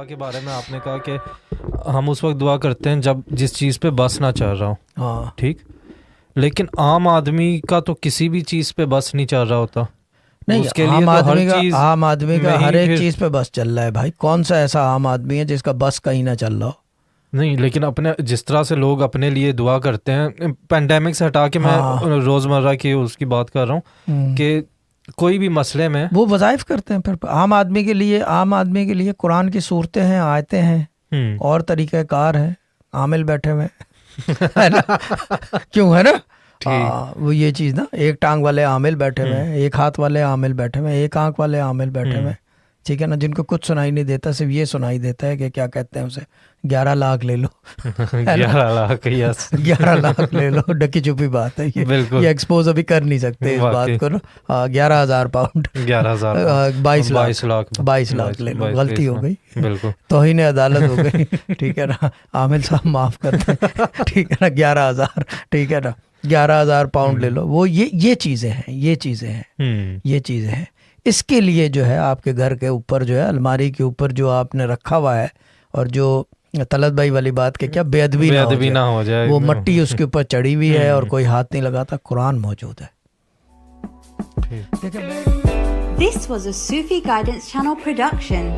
کے بارے میں آپ نے کہا کہ ہم اس وقت دعا کرتے ہیں جب جس چیز پہ بس نہ چل رہا ہو. ہاں ٹھیک, لیکن عام آدمی کا تو کسی بھی چیز پہ بس نہیں چل رہا ہوتا. نہیں, اس کے لیے عام تو ہر آدمی کا چیز عام آدمی کا میں ہر ہی ایک پھر چیز پہ بس چل رہا ہے بھائی. کون سا ایسا عام آدمی ہے جس کا بس کہیں نہ چل رہا ہو؟ نہیں, لیکن اپنے جس طرح سے لوگ اپنے لیے دعا کرتے ہیں, پینڈیمک سے ہٹا کے میں روزمرہ کی اس کی بات کر رہا ہوں کہ کوئی بھی مسئلے میں وہ وظائف کرتے ہیں. پھر عام آدمی کے لیے قرآن کی صورتیں ہیں, آیتیں ہیں, اور طریقہ کار ہے. عامل بیٹھے ہوئے ہے نا, کیوں ہے نا, وہ یہ چیز نا, ایک ٹانگ والے عامل بیٹھے ہوئے ہیں, ایک ہاتھ والے عامل بیٹھے ہوئے ہیں, ایک آنکھ والے عامل بیٹھے ہوئے ہیں, ٹھیک ہے نا, جن کو کچھ سنائی نہیں دیتا, صرف یہ سنائی دیتا ہے کہ کیا کہتے ہیں اسے, 11 لاکھ لے لو. 11 لاکھ, یس 11 لاکھ لے لو, ڈکی چھپی بات ہے یہ ایکسپوز ابھی کر نہیں سکتے اس بات کو. 11,000 پاؤنڈ, 22 لاکھ لے لو. غلطی ہو گئی, بالکل توہین عدالت ہو گئی, ٹھیک ہے نا, عامل صاحب معاف کر دیں, ٹھیک ہے نا, 11,000, ٹھیک ہے نا, 11,000 پاؤنڈ لے لو. وہ یہ چیزیں ہیں. اس کے لیے جو ہے آپ کے گھر کے اوپر جو ہے, الماری کے اوپر جو آپ نے رکھا ہوا ہے, اور جو طلعت بھائی والی بات کہ کیا بے ادبی نہ ہو جائے, وہ مٹی اس کے اوپر چڑھی ہوئی ہے اور کوئی ہاتھ نہیں لگاتا, قرآن موجود ہے. This was a Sufi Guidance Channel production.